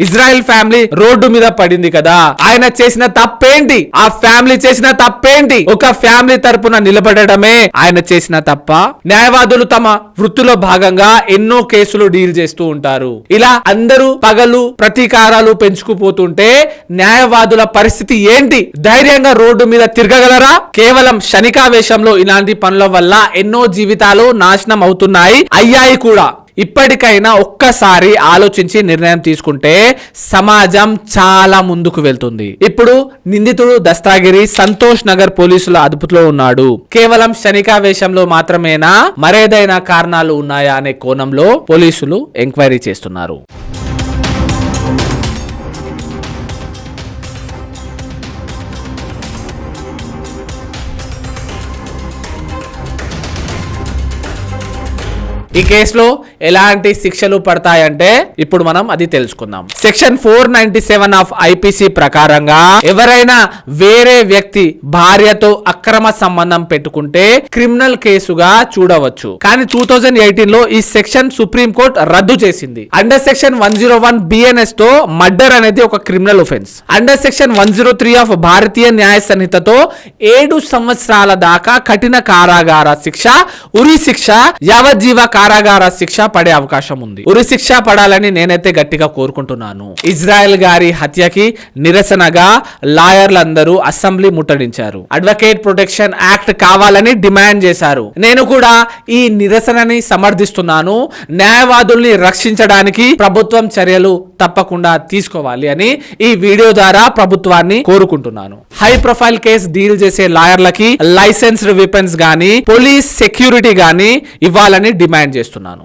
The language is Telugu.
ఇజ్రాయెల్ ఫ్యామిలీ రోడ్డు మీద పడింది కదా, ఆయన చేసిన తప్పేంటి? ఆ ఫ్యామిలీ చేసిన తప్పేంటి? ఒక ఫ్యామిలీ తరపున నిలబడమే ఆయన చేసిన తప్ప? న్యాయవాదులు తమ వృత్తిలో భాగంగా ఎన్నో కేసులు డీల్ చేస్తూ ఉంటారు. ఇలా అందరూ పగలు ప్రతీకారాలు పెంచుకుపోతుంటే న్యాయవాదుల పరిస్థితి ఏంటి? ధైర్యంగా రోడ్డు మీద తిరగగలరా? కేవలం క్షణికావేశంలో ఇలాంటి పనుల వల్ల ఎన్నో జీవితాలు నాశనం అవుతున్నాయి, అయ్యాయి కూడా. ఇప్పటికైనా ఒక్కసారి ఆలోచించి నిర్ణయం తీసుకుంటే సమాజం చాలా ముందుకు వెళ్తుంది. ఇప్పుడు నిందితుడు దస్తాగిరి సంతోష్ నగర్ పోలీసుల అదుపులో ఉన్నాడు. కేవలం క్షణికావేశంలో మాత్రమేనా, మరేదైనా కారణాలు ఉన్నాయా అనే కోణంలో పోలీసులు ఎంక్వైరీ చేస్తున్నారు. ఈ కేసులో ఎలాంటి శిక్షలు పడతాయంటే ఇప్పుడు మనం అది తెలుసుకుందాం. సెక్షన్ 497 ఆఫ్ ఐపీసీ ప్రకారంగా ఎవరైనా వేరే వ్యక్తి భార్యతో అక్రమ సంబంధం పెట్టుకుంటే క్రిమినల్ కేసుగా చూడవచ్చు. కానీ 2018 లో ఈ సెక్షన్ సుప్రీం కోర్టు రద్దు చేసింది. అండర్ సెక్షన్ 101 బిఎన్ఎస్ తో మర్డర్ అనేది ఒక criminal offence. Under section 103 of Bharatiya Nyaya సంహితతో 7 సంవత్సరాల దాకా కఠిన కారాగార శిక్ష, ఉరి శిక్ష, యావజ్జీవ కారాగార శిక్ష పడే అవకాశం ఉంది. ఉరి శిక్ష పడాలని నేనైతే గట్టిగా కోరుకుంటున్నాను. ఇజ్రాయెల్ గారి హత్యకి నిరసనగా లాయర్లందరూ అసెంబ్లీ ముట్టడించారు. అడ్వకేట్ ప్రొటెక్షన్ యాక్ట్ కావాలని డిమాండ్ చేశారు. నేను కూడా ఈ నిరసనని సమర్థిస్తున్నాను. న్యాయవాదుల్ని రక్షించడానికి ప్రభుత్వం చర్యలు తప్పకుండా తీసుకోవాలి అని ఈ వీడియో ద్వారా ప్రభుత్వాన్ని కోరుకుంటున్నాను. హై ప్రొఫైల్ కేసు డీల్ చేసే లాయర్లకి లైసెన్స్డ్ వెపన్స్ గానీ పోలీస్ సెక్యూరిటీ గానీ ఇవ్వాలని డిమాండ్ చేస్తున్నాను.